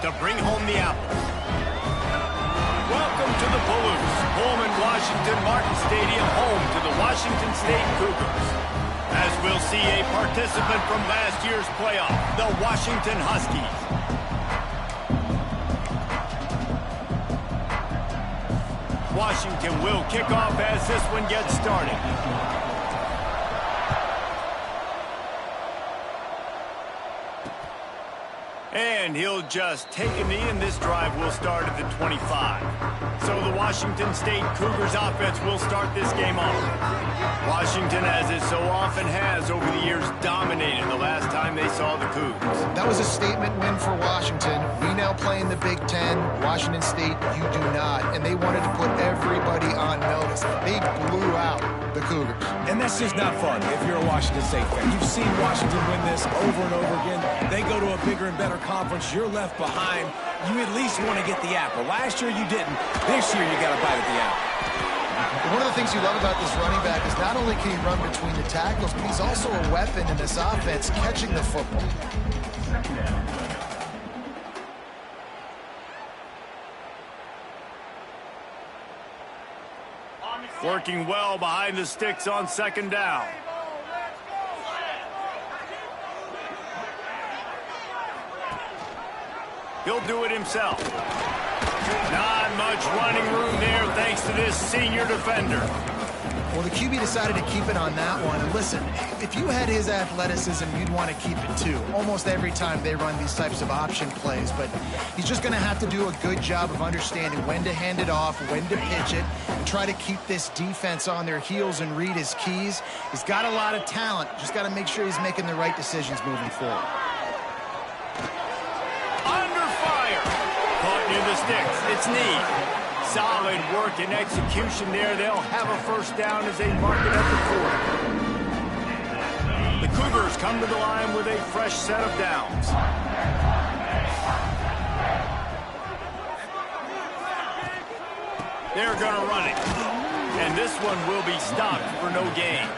to bring home the apple. Welcome to the Palouse, Pullman, Washington Martin Stadium, home to the Washington State Cougars. As we'll see a participant from last year's playoff, the Washington Huskies. Washington will kick off as this one gets started. And he'll just take a knee, and this drive will start at the 25. So the Washington State Cougars offense will start this game off. Washington, as it so often has over the years, dominated the last time they saw the Cougs. That was a statement win for Washington. We now play in the Big Ten. Washington State, you do not. And they wanted to put everybody on notice. They blew out the Cougars. And that's just not fun if you're a Washington State fan. You've seen Washington win this over and over again. They go to a bigger and better conference. You're left behind. You at least want to get the apple. Last year you didn't. This year you got to bite at the apple. One of the things you love about this running back is not only can he run between the tackles, but he's also a weapon in this offense, catching the football. Working well behind the sticks on second down. He'll do it himself. Not much running room there thanks to this senior defender. Well, the QB decided to keep it on that one. And listen, if you had his athleticism, you'd want to keep it too. Almost every time they run these types of option plays. But he's just going to have to do a good job of understanding when to hand it off, when to pitch it, and try to keep this defense on their heels and read his keys. He's got a lot of talent. Just got to make sure he's making the right decisions moving forward. Under fire. Caught near the sticks. It's Need. Solid work and execution there. They'll have a first down as they mark it at the 40. The Cougars come to the line with a fresh set of downs. They're going to run it. And this one will be stopped for no gain.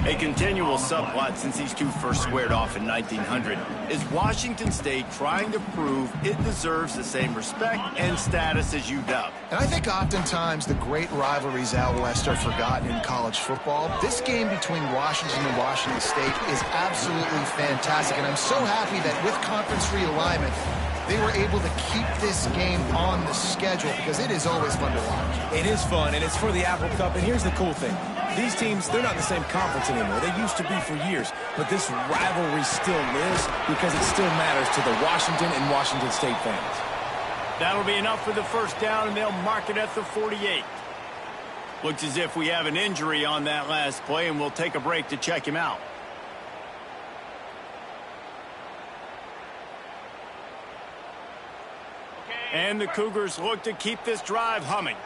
A continual subplot since these two first squared off in 1900 is Washington State trying to prove it deserves the same respect and status as UW. And I think oftentimes the great rivalries out west are forgotten in college football. This game between Washington and Washington State is absolutely fantastic, and I'm so happy that with conference realignment, they were able to keep this game on the schedule because it is always fun to watch. It is fun, and it's for the Apple Cup. And here's the cool thing. These teams, they're not in the same conference anymore. They used to be for years. But this rivalry still lives because it still matters to the Washington and Washington State fans. That'll be enough for the first down, and they'll mark it at the 48. Looks as if we have an injury on that last play, and we'll take a break to check him out. And the Cougars look to keep this drive humming.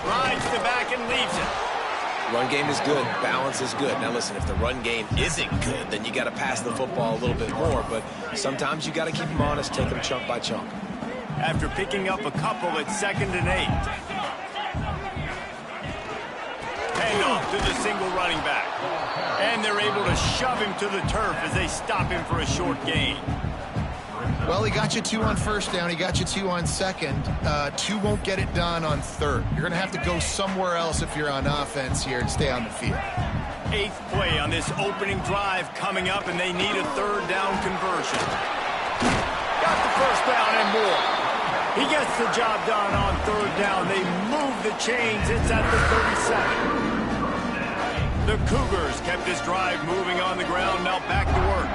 Rides the back and leaves it. Run game is good. Balance is good. Now, listen, if the run game isn't good, then you got to pass the football a little bit more. But sometimes you got to keep them honest, take them chunk by chunk. After picking up a couple at 2nd and 8. Handoff to the single running back. And they're able to shove him to the turf as they stop him for a short gain. Well, he got you 2 on first down. He got you 2 on second. 2 won't get it done on third. You're going to have to go somewhere else if you're on offense here and stay on the field. 8th play on this opening drive coming up, and they need a 3rd down conversion. Got the first down and more. He gets the job done on 3rd down. They move the chains. It's at the 37. The Cougars kept this drive moving on the ground. Now back to work.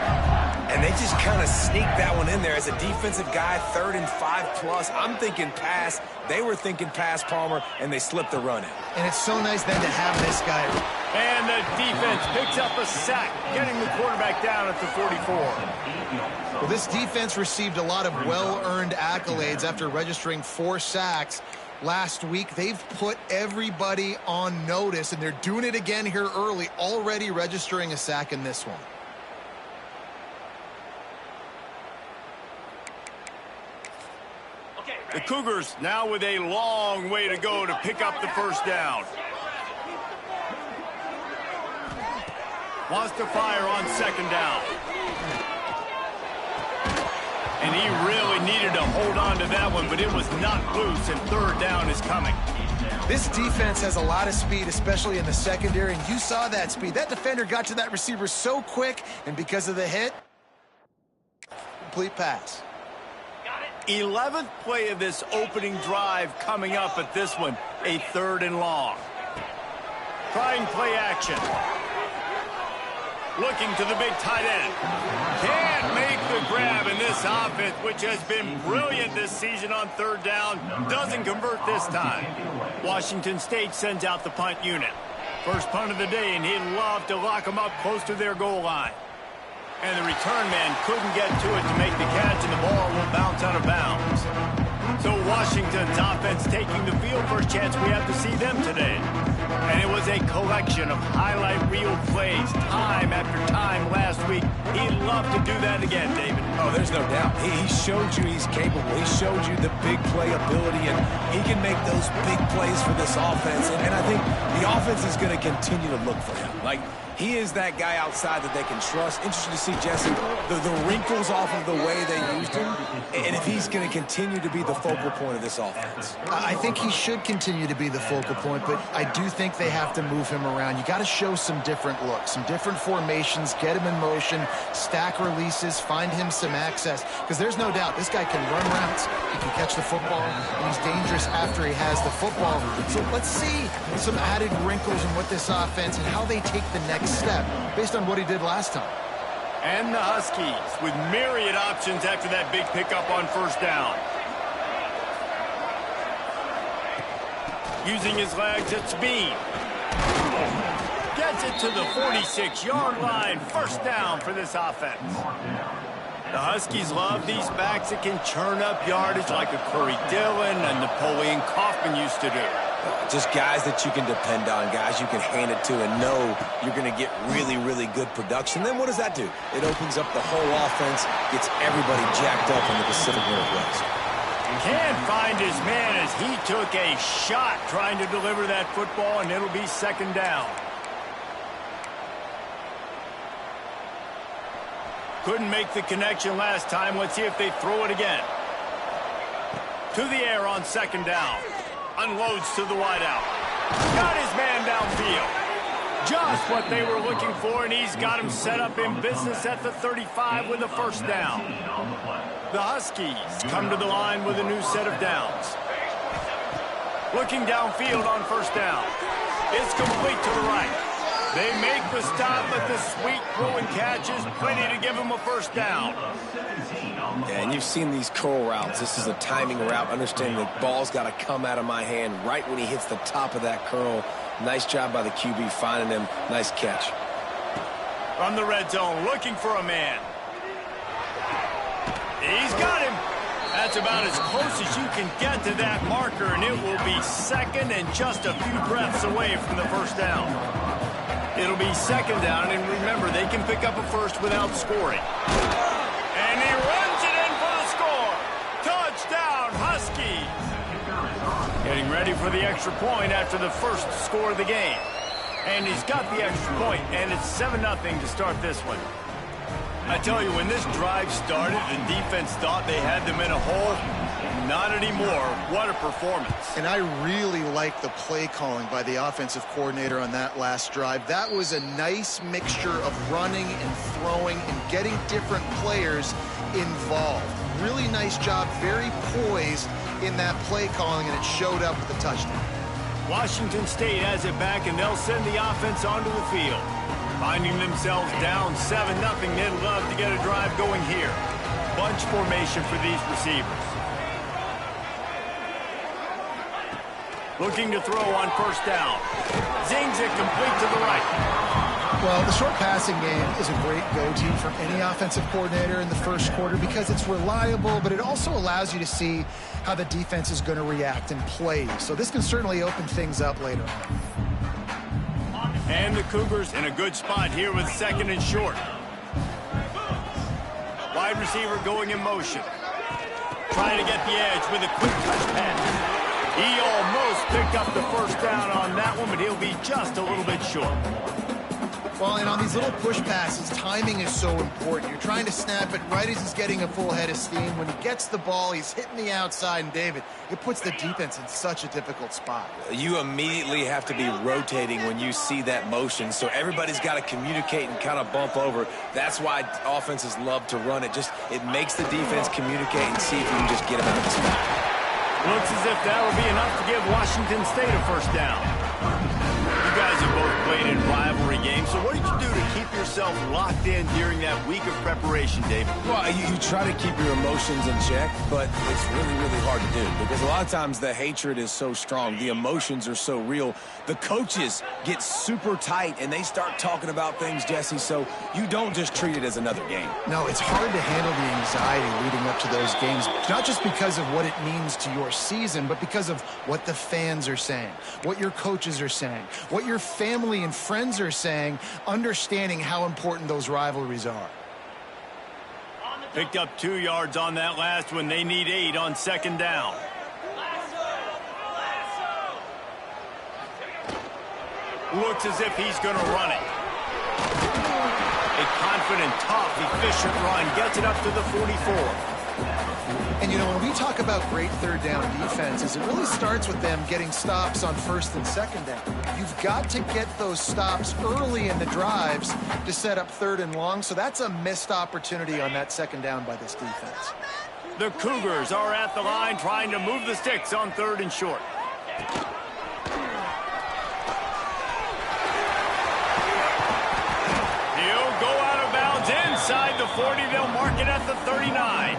And they just kind of sneaked that one in there. As a defensive guy, 3rd and 5+. I'm thinking pass. They were thinking pass, Palmer, and they slipped the run in. And it's so nice then to have this guy. And the defense picks up a sack, getting the quarterback down at the 44. Well, this defense received a lot of well-earned accolades after registering 4 sacks last week. They've put everybody on notice, and they're doing it again here early, already registering a sack in this one. The Cougars now with a long way to go to pick up the first down. Wants to fire on second down. And he really needed to hold on to that one, but it was not loose, and third down is coming. This defense has a lot of speed, especially in the secondary, and you saw that speed. That defender got to that receiver so quick, and because of the hit, complete pass. 11th play of this opening drive coming up at this one, a third and long. Trying play action. Looking to the big tight end. Can't make the grab in this offense, which has been brilliant this season on third down. Doesn't convert this time. Washington State sends out the punt unit. First punt of the day, and he'd love to lock them up close to their goal line. And the return man couldn't get to it to make the catch, and the ball will bounce out of bounds. So Washington's offense taking the field. First chance we have to see them today. And it was a collection of highlight reel plays time after time last week. He'd love to do that again, David. Oh, there's no doubt. He showed you he's capable. He showed you the big play ability, and he can make those big plays for this offense. And I think the offense is going to continue to look for him. Like, he is that guy outside that they can trust. Interesting to see, Jesse, the wrinkles off of the way they used him, and if he's going to continue to be the focal point of this offense. I think he should continue to be the focal point, but I do think they have to move him around. You got to show some different looks, some different formations, get him in motion, stack releases, find him some access, because there's no doubt this guy can run routes, he can catch the football, and he's dangerous after he has the football. So let's see some added wrinkles in what this offense and how they take the next step based on what he did last time. And the Huskies with myriad options after that big pickup on first down. Using his legs at speed. Gets it to the 46-yard line. First down for this offense. The Huskies love these backs that can churn up yardage like a Curry Dillon and Napoleon Kaufman used to do. Just guys that you can depend on, guys you can hand it to and know you're going to get really, really good production. Then what does that do? It opens up the whole offense, gets everybody jacked up in the Pacific Northwest. Can't find his man as he took a shot trying to deliver that football, and it'll be second down. Couldn't make the connection last time. Let's see if they throw it again. To the air on second down. Unloads to the wideout. Got his man downfield. Just what they were looking for, and he's got him set up in business at the 35 with a first down. The Huskies come to the line with a new set of downs. Looking downfield on first down. It's complete to the right. They make the stop, but the sweet throw and catch is plenty to give him a first down. Yeah, and you've seen these curl routes. This is a timing route. Understanding the ball's got to come out of my hand right when he hits the top of that curl. Nice job by the QB finding him. Nice catch. From the red zone, looking for a man. He's got him. That's about as close as you can get to that marker, and it will be second and just a few breaths away from the first down. It'll be second down, and remember, they can pick up a first without scoring. And he runs it in for the score. Touchdown, Huskies. Getting ready for the extra point after the first score of the game. And he's got the extra point, and it's 7-0 to start this one. I tell you, when this drive started, the defense thought they had them in a hole. Not anymore. What a performance. And I really like the play calling by the offensive coordinator on that last drive. That was a nice mixture of running and throwing and getting different players involved. Really nice job, very poised in that play calling, and it showed up with the touchdown. Washington State has it back, and they'll send the offense onto the field. Finding themselves down 7-0, they'd love to get a drive going here. Bunch formation for these receivers. Looking to throw on first down. Zings it complete to the right. Well, the short passing game is a great go-to for any offensive coordinator in the first quarter because it's reliable, but it also allows you to see how the defense is going to react and play. So this can certainly open things up later on. And the Cougars in a good spot here with second and short. Wide receiver going in motion. Trying to get the edge with a quick touch pass. He almost picked up the first down on that one, but he'll be just a little bit short. Well, and on these little push passes, timing is so important. You're trying to snap it right as he's getting a full head of steam. When he gets the ball, he's hitting the outside, and David, it puts the defense in such a difficult spot. You immediately have to be rotating when you see that motion, so everybody's got to communicate and kind of bump over. That's why offenses love to run it. It makes the defense communicate and see if you can just get them out of the spot. Looks as if that will be enough to give Washington State a first down. You guys have both played in rivalry games, so what did you do to keep yourself locked in during that week of preparation, David? Well, you try to keep your emotions in check, but it's really, really hard to do because a lot of times the hatred is so strong. The emotions are so real. The coaches get super tight, and they start talking about things, Jesse, so you don't just treat it as another game. No, it's hard to handle the anxiety leading up to those games, not just because of what it means to your season, but because of what the fans are saying, what your coaches are saying, what your family and friends are saying, understanding how important those rivalries are. Picked up 2 yards on that last one. They need 8 on second down. Looks as if he's going to run it. A confident, tough, efficient run. Gets it up to the 44. And, you know, when we talk about great third down defenses, it really starts with them getting stops on first and second down. You've got to get those stops early in the drives to set up third and long, so that's a missed opportunity on that second down by this defense. The Cougars are at the line trying to move the sticks on third and short. He'll go out of bounds inside the 40. They'll mark it at the 39.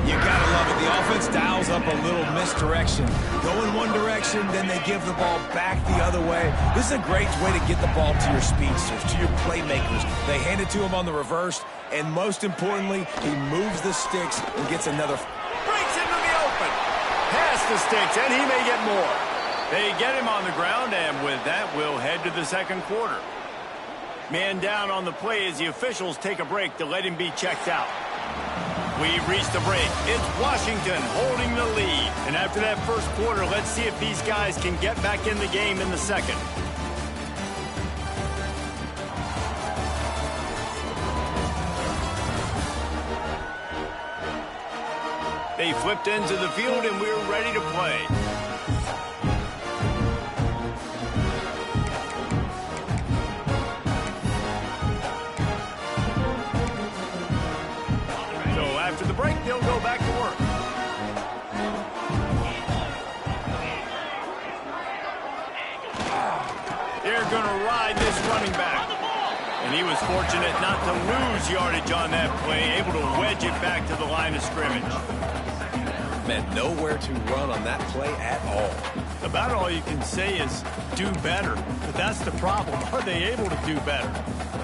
You gotta love it. The offense dials up a little misdirection. Go in one direction, then they give the ball back the other way. This is a great way to get the ball to your speedsters, to your playmakers. They hand it to him on the reverse, and most importantly, he moves the sticks and gets another. Breaks into the open. Past the sticks, and he may get more. They get him on the ground, and with that, we'll head to the second quarter. Man down on the play as the officials take a break to let him be checked out. We've reached the break. It's Washington holding the lead. And after that first quarter, let's see if these guys can get back in the game in the second. They flipped into the field, and we're ready to play. After the break, they'll go back to work. They're going to ride this running back. And he was fortunate not to lose yardage on that play, able to wedge it back to the line of scrimmage. Man, nowhere to run on that play at all. About all you can say is do better. But that's the problem. Are they able to do better?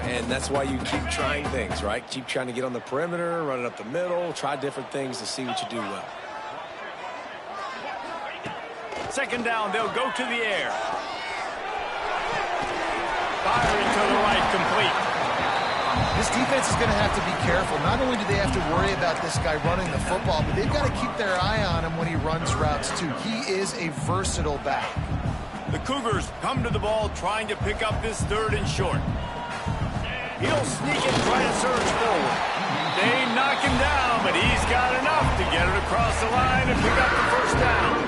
And that's why you keep trying things, right? Keep trying to get on the perimeter, run it up the middle, try different things to see what you do well. Second down, they'll go to the air. Firing to the right, complete. This defense is going to have to be careful. Not only do they have to worry about this guy running the football, but they've got to keep their eye on him when he runs routes, too. He is a versatile back. The Cougars come to the ball trying to pick up this third and short. He'll sneak and try to surge forward. They knock him down, but he's got enough to get it across the line and pick up the first down.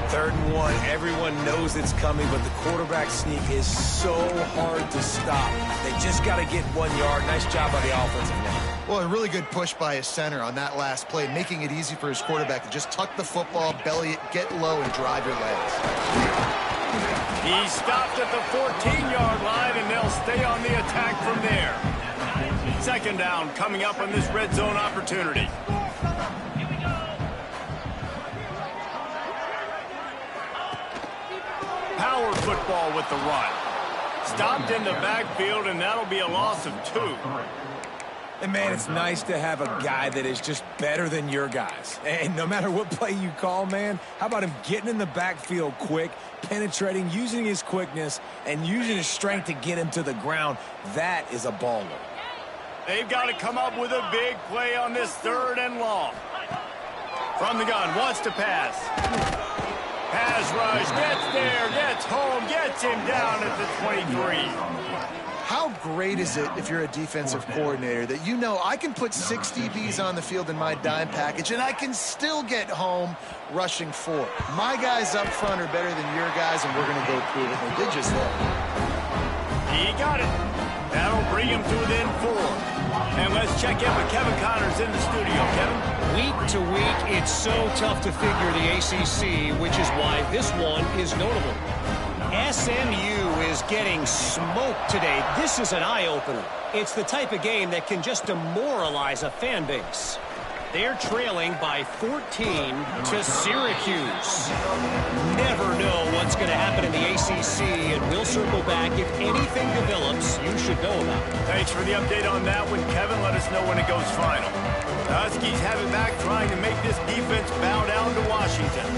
3rd and 1, everyone knows it's coming, but the quarterback sneak is so hard to stop. They just got to get 1 yard. Nice job by the offensive line. Well, a really good push by his center on that last play, making it easy for his quarterback to just tuck the football, belly it, get low, and drive your legs. He stopped at the 14-yard line, and they'll stay on the attack from there. Second down coming up on this red zone opportunity. Power football with the run. Stopped in the backfield, and that'll be a loss of 2. And, man, it's nice to have a guy that is just better than your guys. And no matter what play you call, man, how about him getting in the backfield quick, penetrating, using his quickness, and using his strength to get him to the ground? That is a baller. They've got to come up with a big play on this 3rd and long. From the gun, wants to pass. Pass rush, gets there, gets home, gets him down at the 23. How great is it if you're a defensive coordinator that you know I can put 6 DBs on the field in my dime package and I can still get home rushing 4. My guys up front are better than your guys, and we're going to go prove it. They did just that. He got it. That'll bring him to within 4. And let's check in with Kevin Connors in the studio. Kevin? Week to week, it's so tough to figure the ACC, which is why this one is notable. SMU is getting smoked today. This is an eye-opener. It's the type of game that can just demoralize a fan base. They're trailing by 14 to Syracuse. Never know what's going to happen in the ACC, and we'll circle back if anything develops you should know about. Thanks for the update on that one, Kevin. Let us know when it goes final. The Huskies have it back, trying to make this defense bow down to Washington.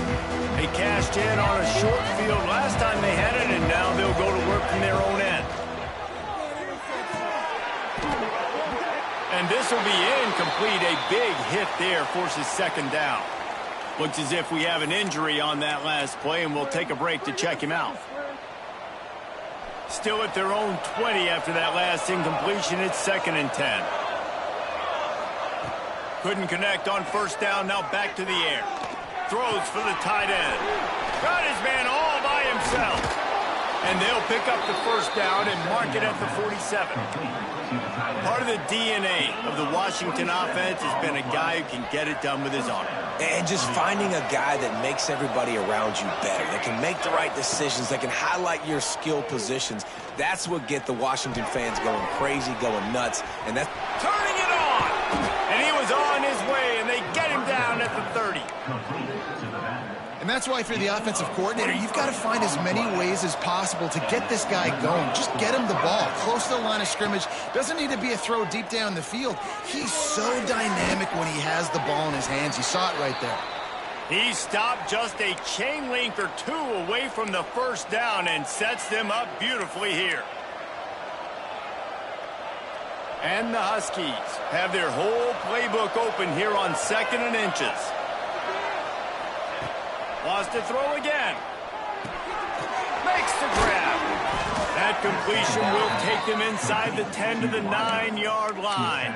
They cashed in on a short field last time they had it, and now they'll go to work from their own end. And this will be incomplete. A big hit there forces second down. Looks as if we have an injury on that last play, and we'll take a break to check him out. Still at their own 20 after that last incompletion. It's 2nd and 10. Couldn't connect on first down. Now back to the air. Throws for the tight end. Got his man all by himself. And they'll pick up the first down and mark it at the 47. Part of the DNA of the Washington offense has been a guy who can get it done with his arm. And just finding a guy that makes everybody around you better, that can make the right decisions, that can highlight your skill positions. That's what get the Washington fans going crazy, going nuts. And that's turning it on. And he was on his way, and they get him down at the 30. And that's why, if you're the offensive coordinator, you've got to find as many ways as possible to get this guy going. Just get him the ball close to the line of scrimmage. Doesn't need to be a throw deep down the field. He's so dynamic when he has the ball in his hands. You saw it right there. He stopped just a chain link or 2 away from the first down and sets them up beautifully here. And the Huskies have their whole playbook open here on 2nd and inches. Lost to throw again. Makes the grab. That completion will take them inside the 10 to the 9-yard line.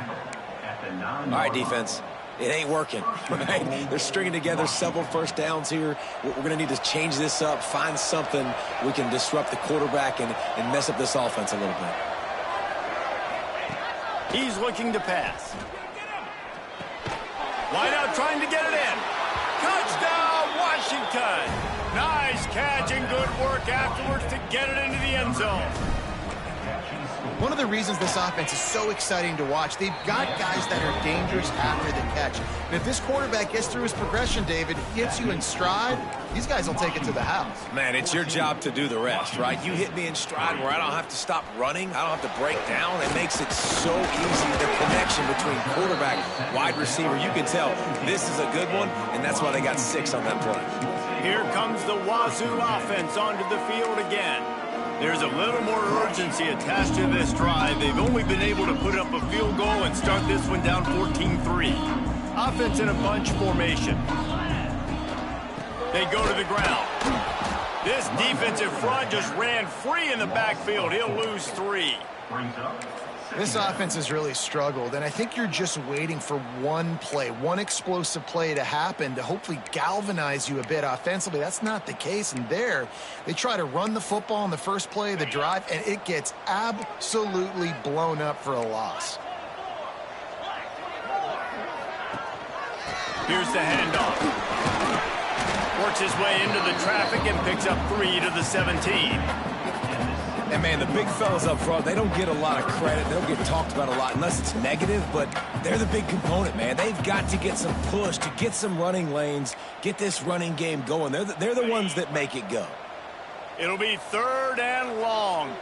all right, defense. It ain't working, right? They're stringing together several first downs here. We're going to need to change this up, find something we can disrupt the quarterback and mess up this offense a little bit. He's looking to pass. Wide out trying to get it in. Touchdown, Washington. Nice catch and good work afterwards to get it into the end zone. One of the reasons this offense is so exciting to watch, they've got guys that are dangerous after the catch. And if this quarterback gets through his progression, David, gets you in stride, these guys will take it to the house. Man, it's your job to do the rest, right? You hit me in stride where I don't have to stop running. I don't have to break down. It makes it so easy, the connection between quarterback, wide receiver. You can tell this is a good one, and that's why they got 6 on that play. Here comes the Wazoo offense onto the field again. There's a little more urgency attached to this drive. They've only been able to put up a field goal and start this one down 14-3. Offense in a bunch formation. They go to the ground. This defensive front just ran free in the backfield. He'll lose 3. This offense has really struggled, and I think you're just waiting for one play, one explosive play to happen to hopefully galvanize you a bit offensively. That's not the case, and there they try to run the football on the first play of the drive, and it gets absolutely blown up for a loss. Here's the handoff. Works his way into the traffic and picks up 3 to the 17. And, man, the big fellas up front, they don't get a lot of credit. They don't get talked about a lot unless it's negative, but they're the big component, man. They've got to get some push, to get some running lanes, get this running game going. They're the ones that make it go. It'll be 3rd and long.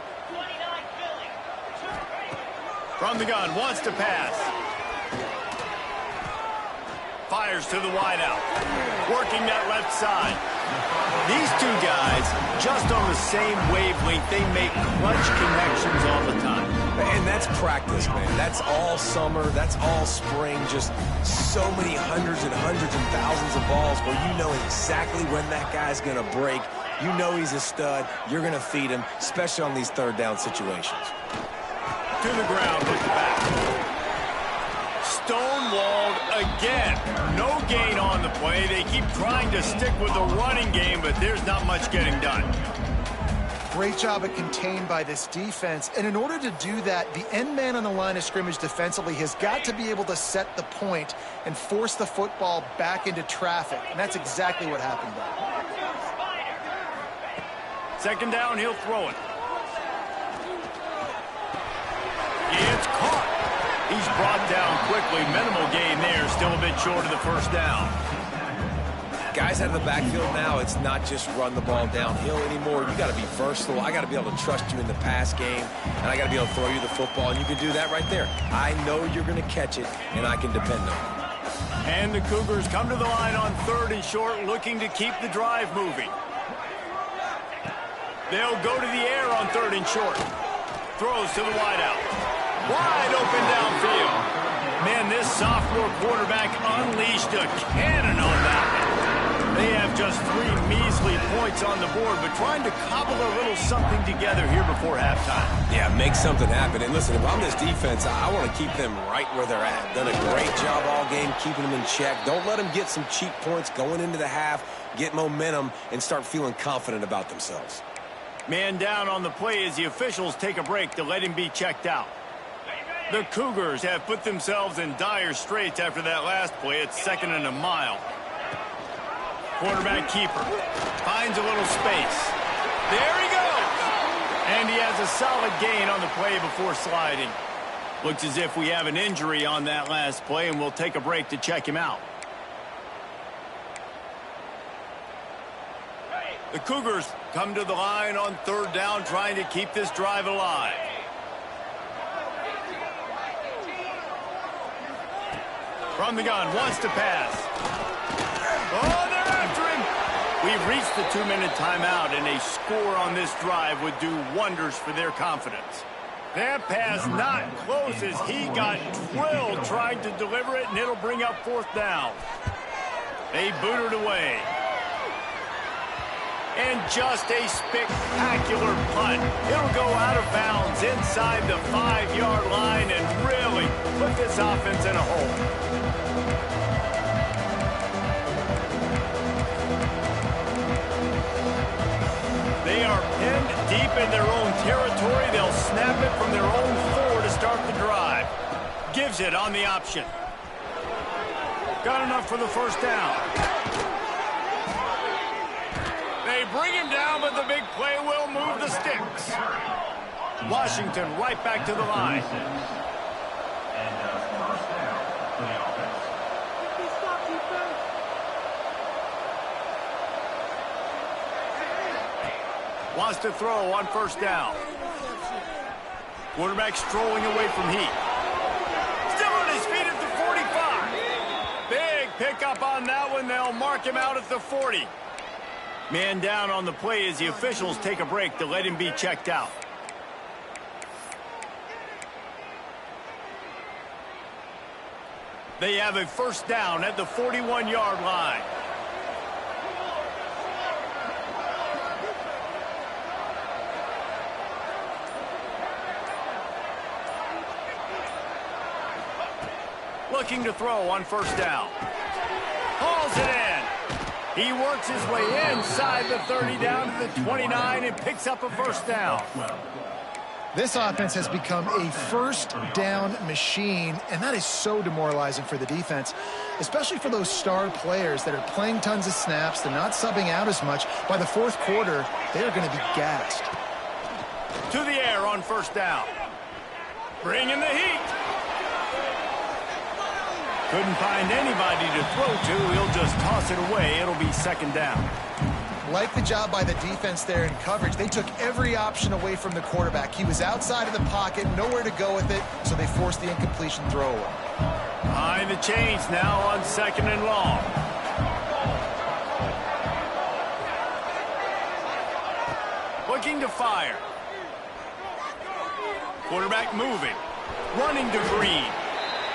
From the gun, wants to pass. Fires to the wideout. Working that left side. These 2 guys, just on the same wavelength, they make clutch connections all the time. And that's practice, man. That's all summer. That's all spring. Just so many hundreds and thousands of balls where you know exactly when that guy's going to break. You know he's a stud. You're going to feed him, especially on these third down situations. To the ground with the back. Stonewalled again. No gain on the play. They keep trying to stick with the running game, but there's not much getting done. Great job of contained by this defense. And in order to do that, the end man on the line of scrimmage defensively has got to be able to set the point and force the football back into traffic. And that's exactly what happened there. Second down, he'll throw it. It's caught. He's brought down quickly. Minimal gain there. Still a bit short of the first down. Guys out of the backfield now, it's not just run the ball downhill anymore. You got to be versatile. I got to be able to trust you in the pass game, and I got to be able to throw you the football, and you can do that right there. I know you're going to catch it, and I can depend on it. And the Cougars come to the line on 3rd and short, looking to keep the drive moving. They'll go to the air on 3rd and short. Throws to the wideout. Wide open downfield. Man, this sophomore quarterback unleashed a cannon on that one. They have just 3 measly points on the board, but trying to cobble a little something together here before halftime. Yeah, make something happen. And listen, if I'm this defense, I want to keep them right where they're at. Done a great job all game keeping them in check. Don't let them get some cheap points going into the half, get momentum, and start feeling confident about themselves. Man down on the play as the officials take a break to let him be checked out. The Cougars have put themselves in dire straits after that last play. It's 2nd and a mile. Quarterback keeper finds a little space. There he goes! And he has a solid gain on the play before sliding. Looks as if we have an injury on that last play, and we'll take a break to check him out. The Cougars come to the line on 3rd down, trying to keep this drive alive. From the gun, wants to pass. Oh, they're after him. We've reached the 2-minute timeout, and a score on this drive would do wonders for their confidence. That pass not close as he got drilled trying to deliver it, and it'll bring up 4th down. They boot it away. And just a spectacular punt. It'll go out of bounds inside the 5-yard line and really put this offense in a hole. They are pinned deep in their own territory. They'll snap it from their own 4 to start the drive. Gives it on the option. Got enough for the first down. They bring him down, but the big play will move the sticks. Washington right back to the line. Wants to throw on 1st down. Quarterback strolling away from heat. Still on his feet at the 45. Big pickup on that one. They'll mark him out at the 40. Man down on the play as the officials take a break to let him be checked out. They have a 1st down at the 41-yard line. Looking to throw on 1st down. Hauls it in. He works his way inside the 30 down to the 29 and picks up a 1st down. This offense has become a 1st down machine, and that is so demoralizing for the defense, especially for those star players that are playing tons of snaps. They're not subbing out as much. By the 4th quarter, they're going to be gassed. To the air on 1st down. Bringing the heat. Couldn't find anybody to throw to. He'll just toss it away. It'll be 2nd down. Like the job by the defense there in coverage. They took every option away from the quarterback. He was outside of the pocket, nowhere to go with it, so they forced the incompletion throw away. Behind the chains now on 2nd and long. Looking to fire. Quarterback moving. Running to Green.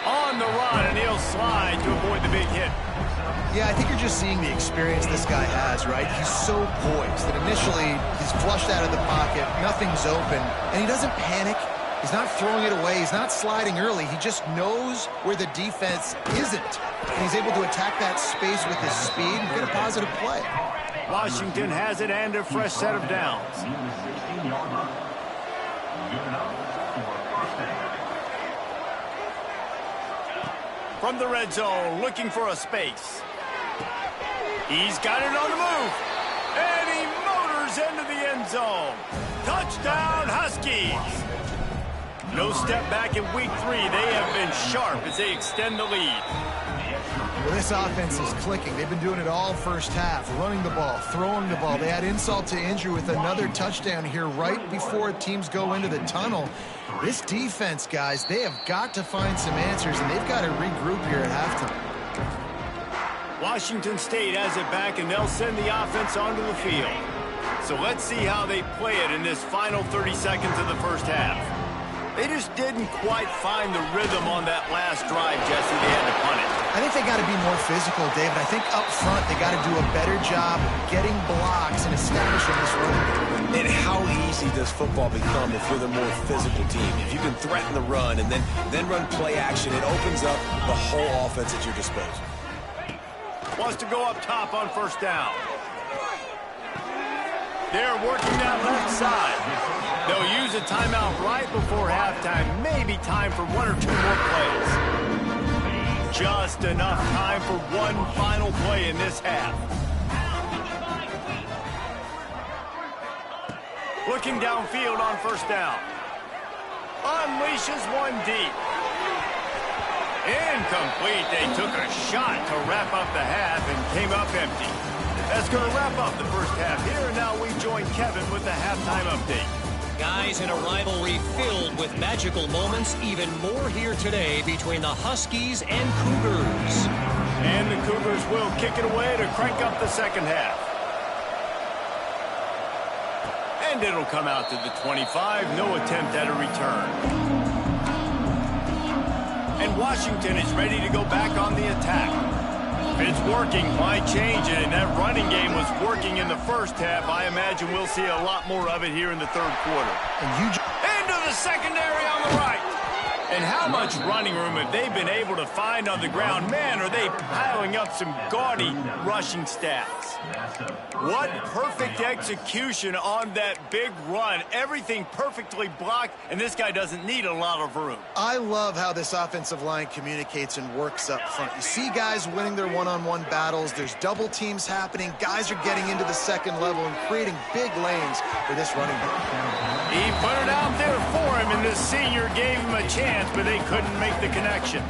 On the run, and he'll slide to avoid the big hit. Yeah, I think you're just seeing the experience this guy has, right? He's so poised that initially he's flushed out of the pocket, nothing's open, and he doesn't panic. He's not throwing it away. He's not sliding early. He just knows where the defense isn't. And he's able to attack that space with his speed and get a positive play. Washington has it and a fresh set of downs. From the red zone, looking for a space. He's got it on the move. And he motors into the end zone. Touchdown, Huskies. No step back in week 3. They have been sharp as they extend the lead. Well, this offense is clicking. They've been doing it all first half, running the ball, throwing the ball. They had insult to injury with another touchdown here right before teams go into the tunnel. This defense, guys, they have got to find some answers, and they've got to regroup here at halftime. Washington State has it back, and they'll send the offense onto the field. So let's see how they play it in this final 30 seconds of the first half. They just didn't quite find the rhythm on that last drive, Jesse. They had to punt it. I think they got to be more physical, David. I think up front they got to do a better job getting blocks and establishing this run. And how easy does football become if you're the more physical team? If you can threaten the run and then run play action, it opens up the whole offense at your disposal. Wants to go up top on first down. They're working that left side. They'll use a timeout right before halftime. Maybe time for 1 or 2 more plays. Just enough time for one final play in this half. Looking downfield on first down. Unleashes one deep. Incomplete. They took a shot to wrap up the half and came up empty. That's going to wrap up the first half here, and now we join Kevin with the halftime update. Guys, in a rivalry filled with magical moments, even more here today between the Huskies and Cougars. And the Cougars will kick it away to crank up the second half. And it'll come out to the 25. No attempt at a return. And Washington is ready to go back on the attack. If it's working, why change it? And that running game was working in the first half. I imagine we'll see a lot more of it here in the third quarter. Into the secondary on the right. And how much running room have they been able to find on the ground? Man, are they piling up some gaudy rushing stats. What perfect execution on that big run. Everything perfectly blocked, and this guy doesn't need a lot of room. I love how this offensive line communicates and works up front. You see guys winning their one-on-one battles. There's double teams happening. Guys are getting into the second level and creating big lanes for this running back. He put it out there for him, and this senior gave him a chance, but they couldn't make the connection.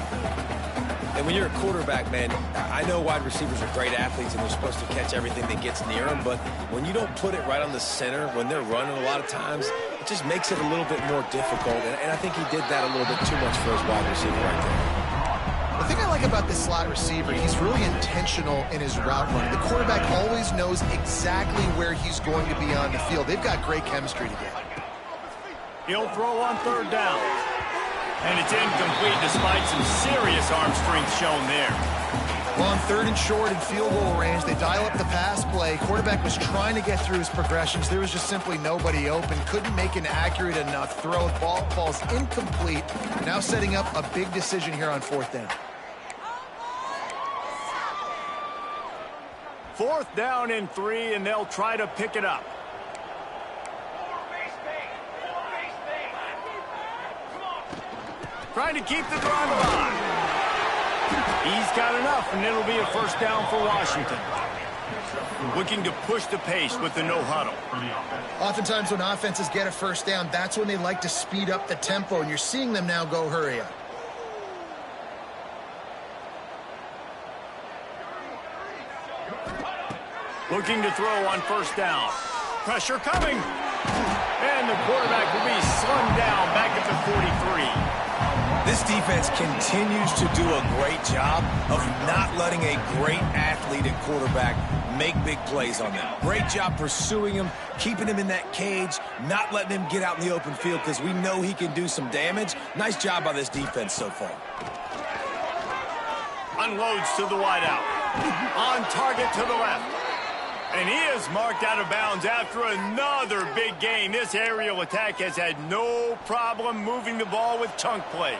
And when you're a quarterback, man, I know wide receivers are great athletes and they're supposed to catch everything that gets near them, but when you don't put it right on the center, when they're running a lot of times, it just makes it a little bit more difficult. And I think he did that a little bit too much for his wide receiver right there. The thing I like about this slot receiver, he's really intentional in his route running. The quarterback always knows exactly where he's going to be on the field. They've got great chemistry together. He'll throw on third down. And it's incomplete despite some serious arm strength shown there. Well, on third and short and field goal range, they dial up the pass play. Quarterback was trying to get through his progressions. There was just simply nobody open. Couldn't make an accurate enough throw. Ball falls incomplete. Now setting up a big decision here on fourth down. Fourth down and 3, and they'll try to pick it up. Trying to keep the drive alive. He's got enough, and it'll be a first down for Washington. Looking to push the pace with the no huddle. Oftentimes when offenses get a first down, that's when they like to speed up the tempo, and you're seeing them now go hurry up. Looking to throw on first down. Pressure coming. And the quarterback will be slung down back at the 43. This defense continues to do a great job of not letting a great athlete at quarterback make big plays on them. Great job pursuing him, keeping him in that cage, not letting him get out in the open field because we know he can do some damage. Nice job by this defense so far. Unloads to the wideout. On target to the left. And he is marked out of bounds after another big gain. This aerial attack has had no problem moving the ball with chunk plays.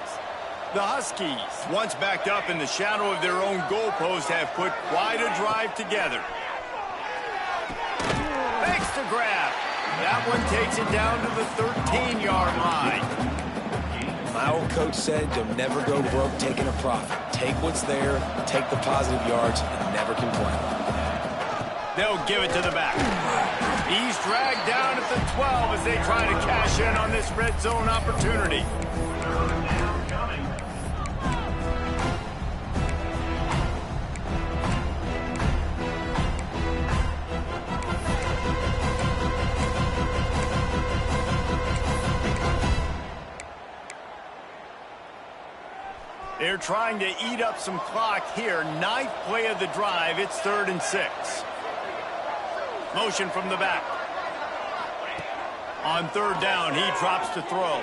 The Huskies, once backed up in the shadow of their own goalpost, have put quite a drive together. Makes the grab. That one takes it down to the 13-yard line. My old coach said you'll never go broke taking a profit. Take what's there, take the positive yards, and never complain. They'll give it to the back. He's dragged down at the 12 as they try to cash in on this red zone opportunity. They're trying to eat up some clock here. Ninth play of the drive. It's 3rd and 6. Motion from the back. On 3rd down, he drops to throw.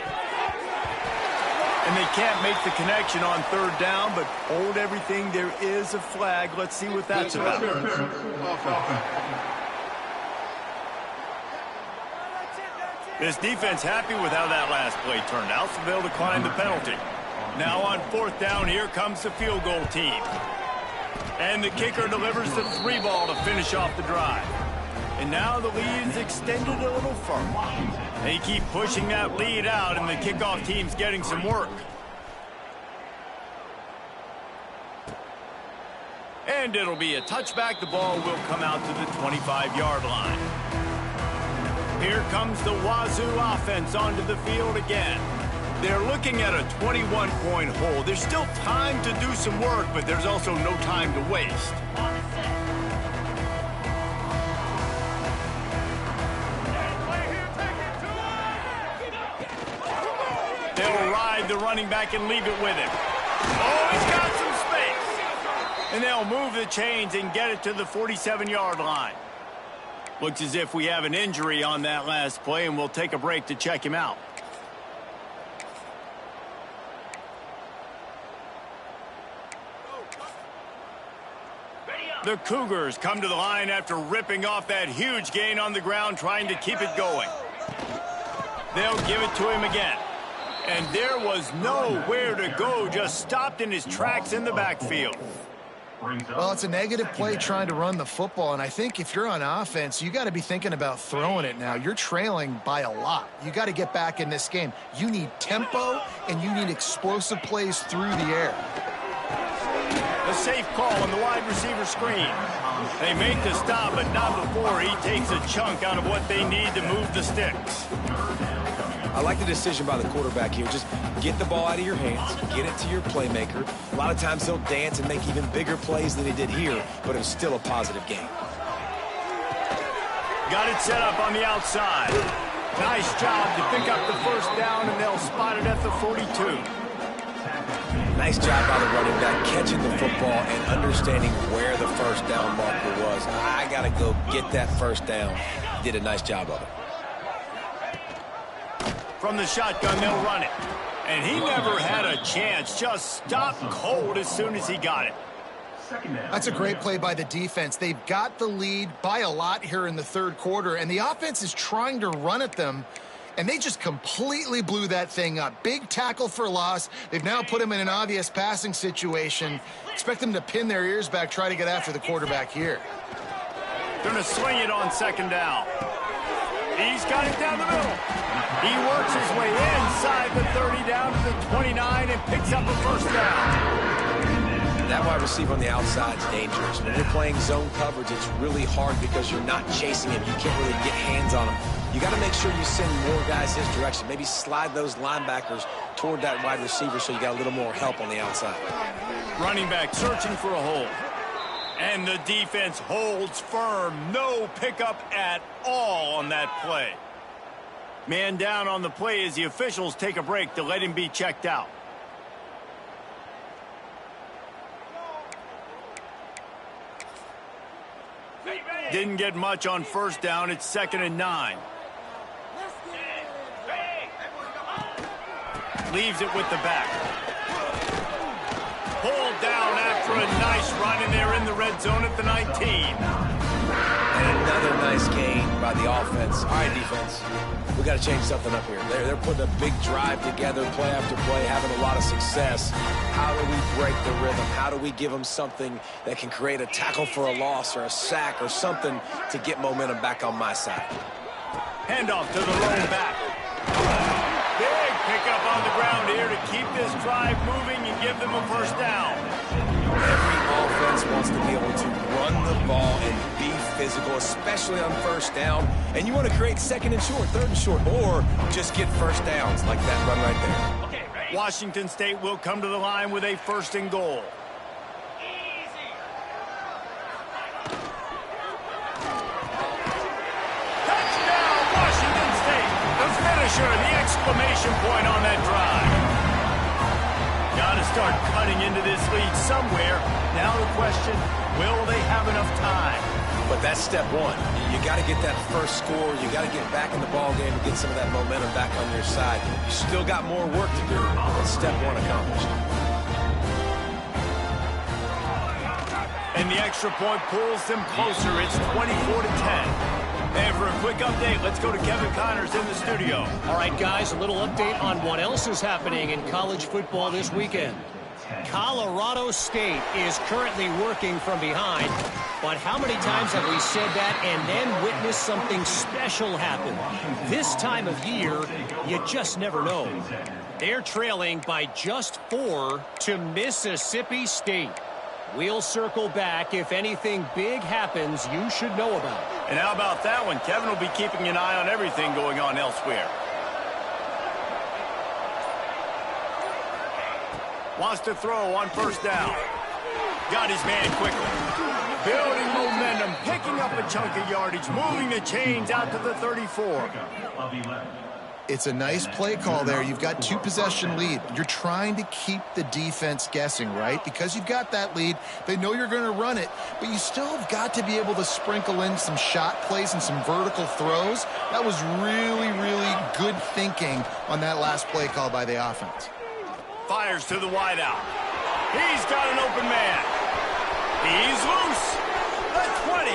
And they can't make the connection on 3rd down, but hold everything. There is a flag. Let's see what that's about. This defense happy with how that last play turned out, so they'll decline the penalty. Now on 4th down, here comes the field goal team. And the kicker delivers the 3 ball to finish off the drive. And now the lead's extended a little further. They keep pushing that lead out, and the kickoff team's getting some work. And it'll be a touchback. The ball will come out to the 25-yard line. Here comes the Wazoo offense onto the field again. They're looking at a 21-point hole. There's still time to do some work, but there's also no time to waste. They'll ride the running back and leave it with him. Oh, he's got some space. And they'll move the chains and get it to the 47-yard line. Looks as if we have an injury on that last play, and we'll take a break to check him out. The Cougars come to the line after ripping off that huge gain on the ground, trying to keep it going. They'll give it to him again. And there was nowhere to go, just stopped in his tracks in the backfield. Well, it's a negative play trying to run the football, and I think if you're on offense, you got to be thinking about throwing it now. You're trailing by a lot. You got to get back in this game. You need tempo, and you need explosive plays through the air. A safe call on the wide receiver screen. They make the stop, but not before he takes a chunk out of what they need to move the sticks. I like the decision by the quarterback here. Just get the ball out of your hands, get it to your playmaker. A lot of times he'll dance and make even bigger plays than he did here, but it was still a positive game. Got it set up on the outside. Nice job to pick up the 1st down, and they'll spot it at the 42. Nice job by the running back, catching the football and understanding where the 1st down marker was. I got to go get that 1st down. Did a nice job of it. From the shotgun, they'll run it. And he never had a chance. Just stopped cold as soon as he got it. That's a great play by the defense. They've got the lead by a lot here in the 3rd quarter, and the offense is trying to run at them, and they just completely blew that thing up. Big tackle for loss. They've now put him in an obvious passing situation. Expect them to pin their ears back, try to get after the quarterback here. Going to swing it on 2nd down. He's got it down the middle. He works his way inside the 30 down to the 29 and picks up a 1st down. That wide receiver on the outside is dangerous. When you're playing zone coverage, it's really hard because you're not chasing him. You can't really get hands on him. You got to make sure you send more guys his direction. Maybe slide those linebackers toward that wide receiver so you got a little more help on the outside. Running back searching for a hole. And the defense holds firm. No pickup at all on that play. Man down on the play as the officials take a break to let him be checked out. Didn't get much on first down. It's 2nd and 9. Leaves it with the back. Pulled down after a nice run, and they're in the red zone at the 19. And another nice gain by the offense. All right, defense. We got to change something up here. They're putting a big drive together, play after play, having a lot of success. How do we break the rhythm? How do we give them something that can create a tackle for a loss or a sack or something to get momentum back on my side? Handoff to the lone back. Big pickup on the ground here to keep this drive moving and give them a first down. Every offense wants to be able to run the ball and be physical, especially on first down. And you want to create 2nd and short, 3rd and short, or just get first downs like that run right there. Okay, Washington State will come to the line with a 1st and goal. Touchdown, Washington State. The finisher, the exclamation point on that drive. Got to start cutting into this lead somewhere. Now the question, will they have enough time? But that's step one. You got to get that first score. You got to get back in the ball game and get some of that momentum back on your side. You still got more work to do, but step one accomplished. And the extra point pulls them closer. It's 24-10. And for a quick update, let's go to Kevin Connors in the studio. All right, guys, a little update on what else is happening in college football this weekend. Colorado State is currently working from behind, but how many times have we said that and then witnessed something special happen? This time of year, you just never know. They're trailing by just 4 to Mississippi State. We'll circle back if anything big happens you should know about. And how about that one? Kevin will be keeping an eye on everything going on elsewhere. Wants to throw on first down. Got his man quickly. Building momentum, picking up a chunk of yardage, moving the chains out to the 34. It's a nice play call there. You've got 2-possession lead. You're trying to keep the defense guessing, right? Because you've got that lead. They know you're going to run it, but you still have got to be able to sprinkle in some shot plays and some vertical throws. That was really, really good thinking on that last play call by the offense. Fires to the wideout. He's got an open man. He's loose. The 20.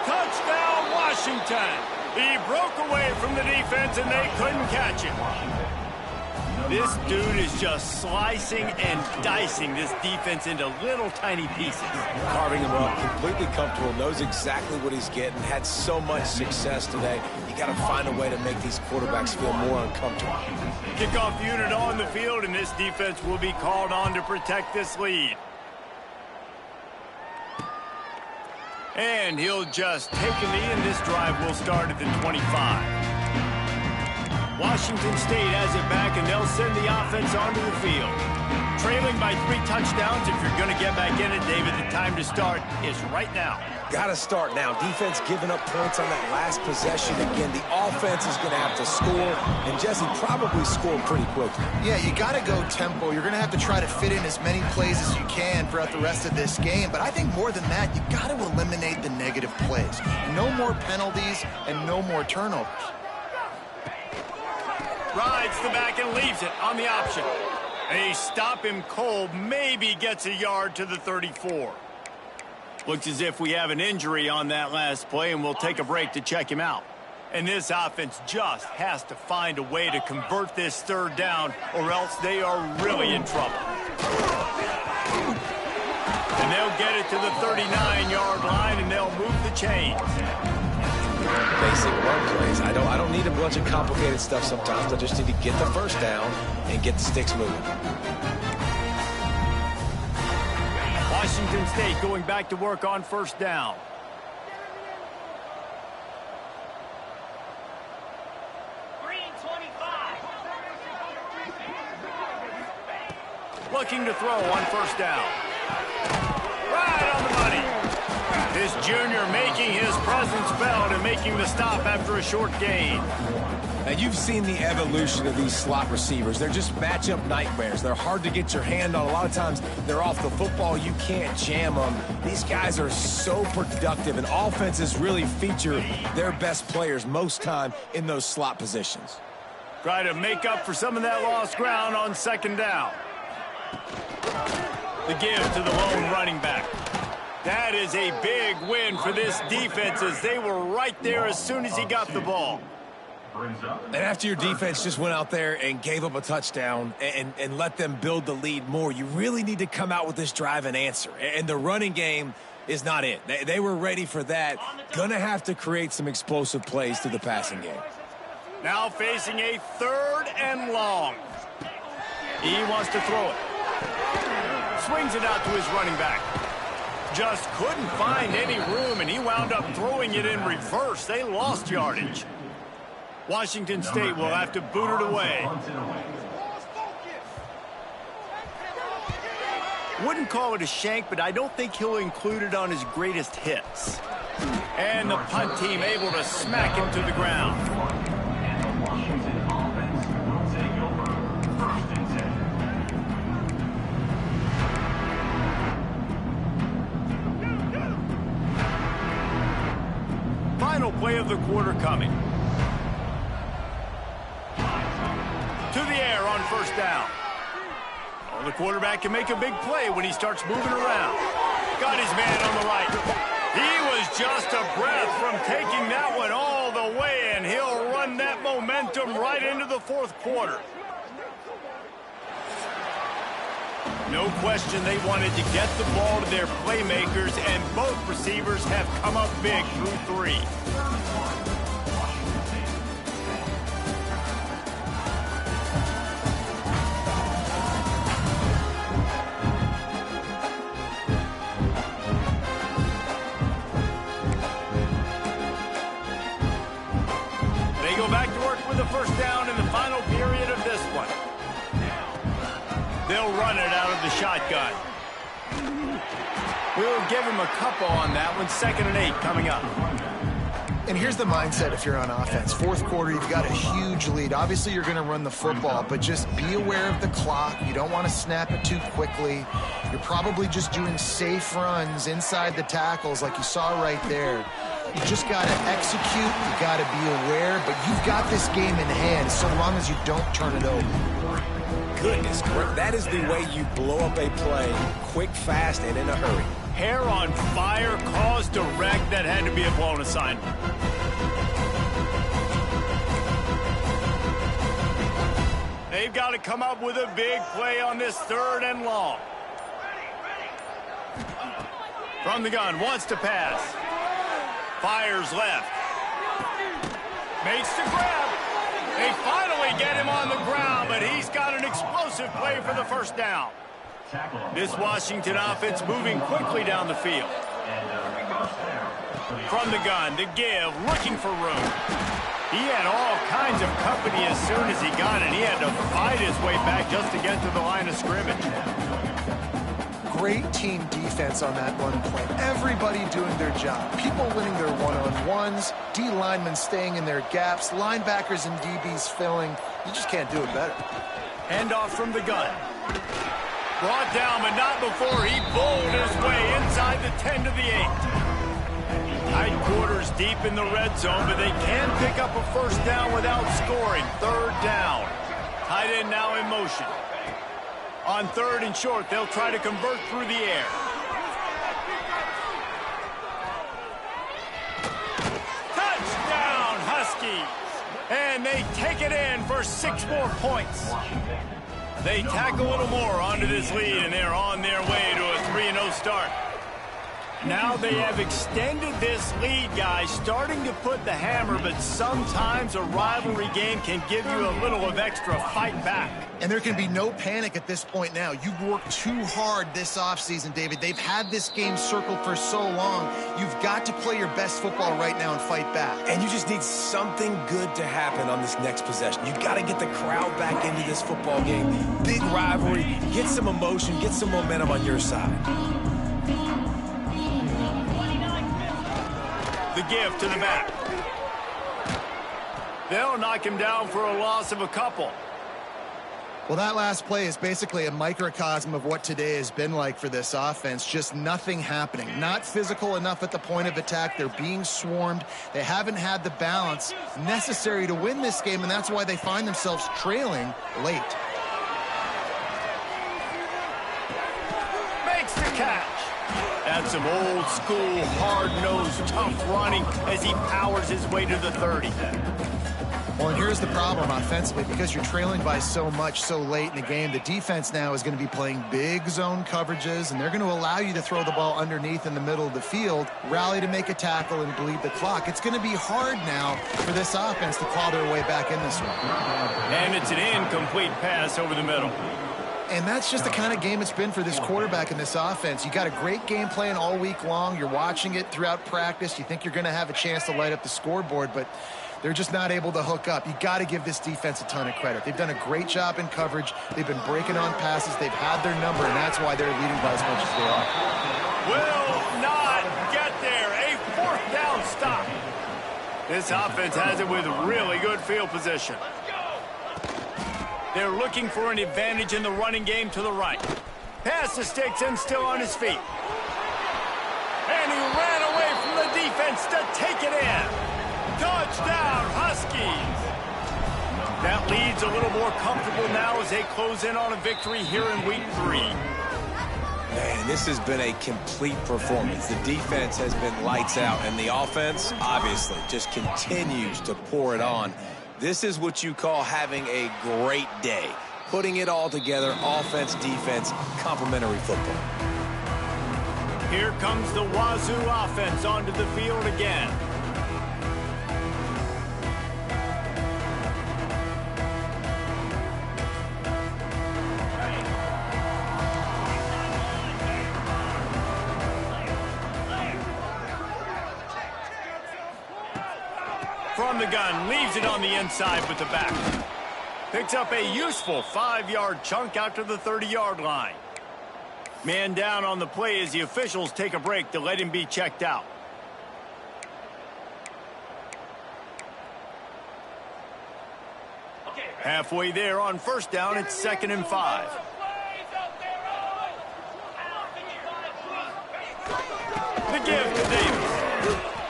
Touchdown, Washington. He broke away from the defense, and they couldn't catch him. This dude is just slicing and dicing this defense into little tiny pieces. Carving him up, completely comfortable, knows exactly what he's getting, had so much success today. You got to find a way to make these quarterbacks feel more uncomfortable. Kickoff unit on the field, and this defense will be called on to protect this lead. And he'll just take a knee, and this drive will start at the 25. Washington State has it back, and they'll send the offense onto the field. Trailing by 3 touchdowns, if you're going to get back in it, David, the time to start is right now. Got to start now. Defense giving up points on that last possession. Again, the offense is going to have to score, and Jesse probably scored pretty quickly. Yeah, you got to go tempo. You're going to have to try to fit in as many plays as you can throughout the rest of this game. But I think more than that, you got to eliminate the negative plays. No more penalties and no more turnovers. Rides the back and leaves it on the option. They stop him cold, maybe gets a yard to the 34. Looks as if we have an injury on that last play, and we'll take a break to check him out. And this offense just has to find a way to convert this 3rd down, or else they are really in trouble. And they'll get it to the 39-yard line, and they'll move the chains. Basic run plays. I don't need a bunch of complicated stuff sometimes. I just need to get the first down and get the sticks moving. Washington State going back to work on first down. Looking to throw on first down. Right on the money. This junior making his presence felt and making the stop after a short gain. Now, you've seen the evolution of these slot receivers. They're just matchup nightmares. They're hard to get your hand on. A lot of times, they're off the football. You can't jam them. These guys are so productive, and offenses really feature their best players most time in those slot positions. Try to make up for some of that lost ground on second down. The give to the lone running back. That is a big win for this defense as they were right there as soon as he got the ball. And after your defense just went out there and gave up a touchdown and let them build the lead more, you really need to come out with this drive and answer. And the running game is not it. They were ready for that. Gonna have to create some explosive plays to the passing game. Now facing a 3rd and long. He wants to throw it. Swings it out to his running back. Just couldn't find any room, and he wound up throwing it in reverse. They lost yardage. Washington State will have to boot it away. Wouldn't call it a shank, but I don't think he'll include it on his greatest hits. And the punt team able to smack him to the ground. Final play of the quarter coming. To the air on first down. Oh, the quarterback can make a big play when he starts moving around. Got his man on the right. He was just a breath from taking that one all the way, and he'll run that momentum right into the 4th quarter. No question they wanted to get the ball to their playmakers, and both receivers have come up big through 3. They go back to work with a first down in the final period of this one. They'll run it out of the shotgun. We'll give him a couple on that one. 2nd and 8 coming up. And here's the mindset if you're on offense. 4th quarter, you've got a huge lead. Obviously, you're going to run the football, but just be aware of the clock. You don't want to snap it too quickly. You're probably just doing safe runs inside the tackles like you saw right there. You just got to execute. You got to be aware, but you've got this game in hand so long as you don't turn it over. Goodness, that is the way you blow up a play, quick, fast, and in a hurry. Hair on fire, cause direct. That had to be a blown assignment. They've got to come up with a big play on this 3rd and long. From the gun, wants to pass. Fires left. Makes the grab. They finally get him on the ground, but he's got an explosive play for the first down. This Washington offense moving quickly down the field. From the gun, to give, looking for room. He had all kinds of company as soon as he got it. He had to fight his way back just to get to the line of scrimmage. Great team defense on that one play. Everybody doing their job. People winning their one-on-ones, D linemen staying in their gaps, linebackers and DBs filling. You just can't do it better. Handoff from the gun. Brought down, but not before he bowled his way inside the 10 to the 8. Tight quarters deep in the red zone, but they can pick up a first down without scoring. 3rd down. Tight end now in motion. On 3rd and short, they'll try to convert through the air. Touchdown, Huskies! And they take it in for 6 more points. They tack a little more onto this lead, and they're on their way to a 3-0 start. Now they have extended this lead, guys, starting to put the hammer, but sometimes a rivalry game can give you a little of extra fight back. And there can be no panic at this point now. You've worked too hard this offseason, David. They've had this game circled for so long. You've got to play your best football right now and fight back. And you just need something good to happen on this next possession. You got to get the crowd back into this football game. Big rivalry. Get some emotion. Get some momentum on your side. The give to the back. They'll knock him down for a loss of a couple. Well, that last play is basically a microcosm of what today has been like for this offense. Just nothing happening. Not physical enough at the point of attack. They're being swarmed. They haven't had the balance necessary to win this game, and that's why they find themselves trailing late. Makes the catch. That's some old school, hard-nosed, tough running as he powers his way to the 30. Well, and here's the problem offensively. Because you're trailing by so much so late in the game, the defense now is going to be playing big zone coverages, and they're going to allow you to throw the ball underneath in the middle of the field, rally to make a tackle, and bleed the clock. It's going to be hard now for this offense to claw their way back in this one. And it's an incomplete pass over the middle. And that's just the kind of game it's been for this quarterback in this offense. You got a great game plan all week long. You're watching it throughout practice. You think you're going to have a chance to light up the scoreboard, but they're just not able to hook up. You got to give this defense a ton of credit. They've done a great job in coverage. They've been breaking on passes. They've had their number, and that's why they're leading by as much as they are. Will not get there. A fourth down stop. This offense has it with really good field position. They're looking for an advantage in the running game to the right. Pass to Sticks and still on his feet. And he ran away from the defense to take it in. Touchdown, Huskies. That lead's a little more comfortable now as they close in on a victory here in week 3. Man, this has been a complete performance. The defense has been lights out, and the offense, obviously, just continues to pour it on. This is what you call having a great day. Putting it all together, offense, defense, complementary football. Here comes the Wazoo offense onto the field again. From the gun, leaves it on the inside with the back. Picks up a useful 5-yard chunk out to the 30-yard line. Man down on the play as the officials take a break to let him be checked out. Halfway there on first down, it's 2nd and 5. The give to Davis.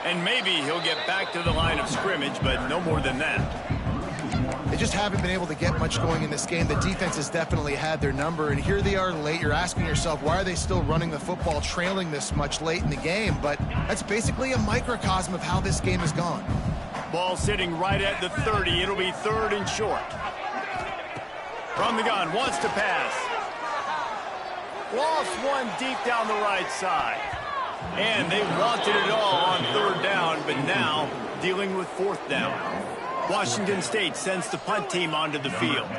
And maybe he'll get back to the line of scrimmage, but no more than that. They just haven't been able to get much going in this game. The defense has definitely had their number, and here they are late. You're asking yourself, why are they still running the football, trailing this much late in the game? But that's basically a microcosm of how this game has gone. Ball sitting right at the 30. It'll be 3rd and short. From the gun, wants to pass. Lost one deep down the right side. And they wanted it all on 3rd down, but now dealing with 4th down. Washington State sends the punt team onto the field.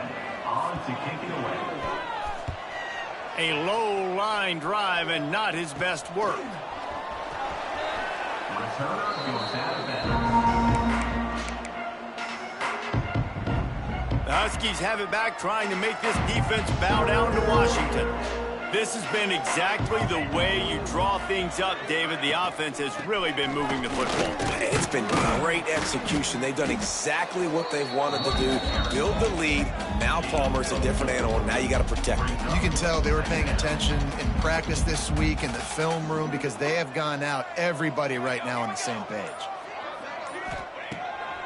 A low line drive and not his best work. The Huskies have it back, trying to make this defense bow down to Washington. This has been exactly the way you draw things up, David. The offense has really been moving the football. It's been great execution. They've done exactly what they've wanted to do. Build the lead. Now Palmer's a different animal. Now you got to protect it. You can tell they were paying attention in practice this week in the film room because they have gone out, everybody right now on the same page.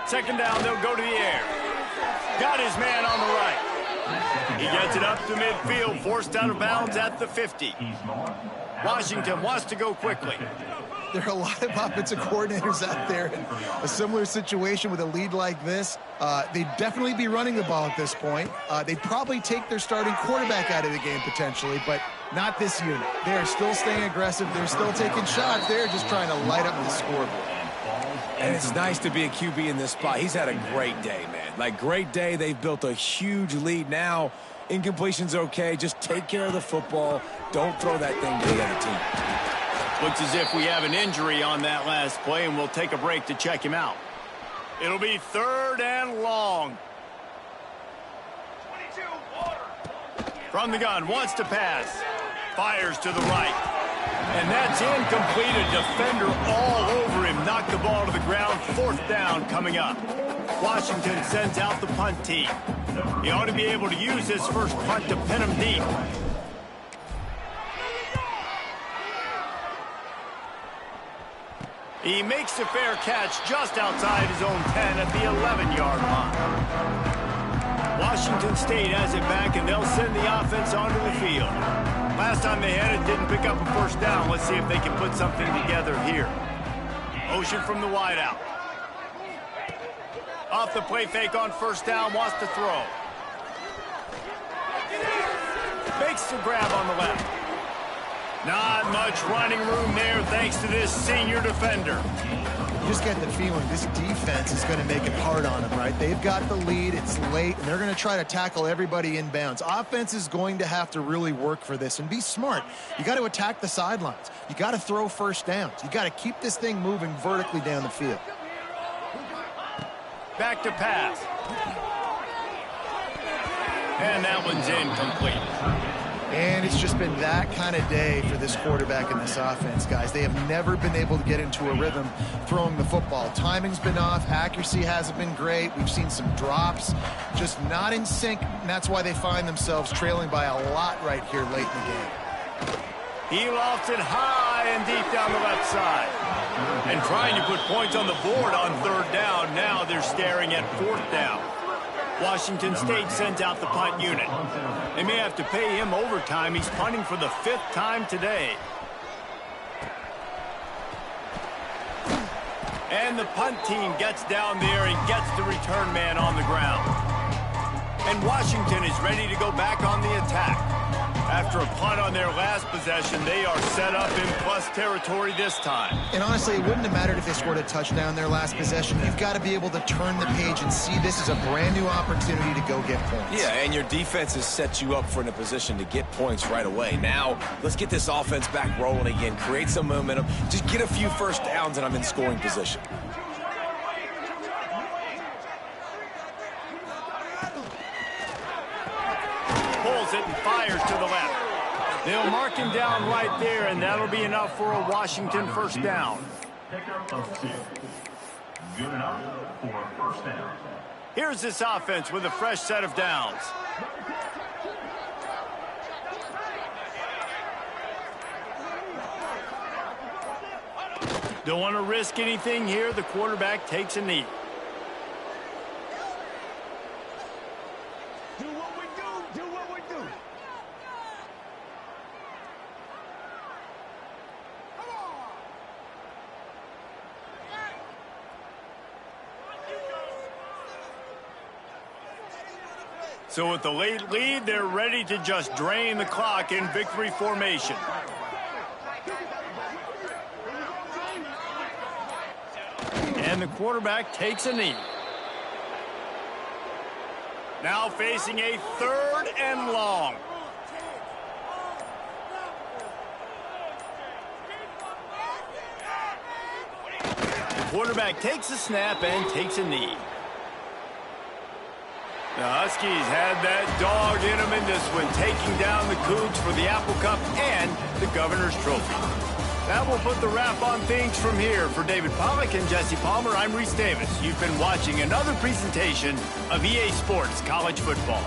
2nd down, they'll go to the air. Got his man on the right. He gets it up to midfield, forced out of bounds at the 50. Washington wants to go quickly. There are a lot of offensive coordinators out there in a similar situation with a lead like this. They'd definitely be running the ball at this point. They'd probably take their starting quarterback out of the game potentially, but not this unit. They're still staying aggressive. They're still taking shots. They're just trying to light up the scoreboard. And it's nice to be a QB in this spot. He's had a great day, man. Like, great day. They've built a huge lead now. Incompletion's okay. Just take care of the football. Don't throw that thing to the other team. Looks as if we have an injury on that last play, and we'll take a break to check him out. It'll be 3rd and long. From the gun, wants to pass. Fires to the right. And that's incomplete. A defender all over him. Knocked the ball to the ground. 4th down coming up. Washington sends out the punt team. He ought to be able to use his first punt to pin him deep. He makes a fair catch just outside his own 10 at the 11-yard line. Washington State has it back, and they'll send the offense onto the field. Last time they had it, didn't pick up a first down. Let's see if they can put something together here. Motion from the wideout. Off the play fake on first down, wants to throw. Makes the grab on the left. Not much running room there thanks to this senior defender. You just get the feeling this defense is going to make it hard on them, right? They've got the lead, it's late, and they're going to try to tackle everybody inbounds. Offense is going to have to really work for this and be smart. You got to attack the sidelines. You got to throw first downs. You got to keep this thing moving vertically down the field. Back to pass. And that one's incomplete. And it's just been that kind of day for this quarterback and this offense, guys. They have never been able to get into a rhythm throwing the football. Timing's been off. Accuracy hasn't been great. We've seen some drops, just not in sync, and that's why they find themselves trailing by a lot right here late in the game. He lofts it high and deep down the left side. And trying to put points on the board on third down. Now they're staring at fourth down. Washington State sends out the punt unit. They may have to pay him overtime. He's punting for the 5th time today. And the punt team gets down there and gets the return man on the ground. And Washington is ready to go back on the attack. After a punt on their last possession, they are set up in plus territory this time. And honestly, it wouldn't have mattered if they scored a touchdown their last possession. You've got to be able to turn the page and see this as a brand new opportunity to go get points. Yeah, and your defense has set you up for in a position to get points right away. Now, let's get this offense back rolling again, create some momentum, just get a few first downs, and I'm in scoring position. Pulls it and fires to the left. They'll mark him down right there, and that'll be enough for a Washington first down. Good enough for a first down. Here's this offense with a fresh set of downs. Don't want to risk anything here. The quarterback takes a knee. So with the late lead, they're ready to just drain the clock in victory formation. And the quarterback takes a knee. Now facing a 3rd and long. The quarterback takes a snap and takes a knee. The Huskies had that dog in them in this one, taking down the Cougs for the Apple Cup and the Governor's Trophy. That will put the wrap on things from here. For David Pollack and Jesse Palmer, I'm Reese Davis. You've been watching another presentation of EA Sports College Football.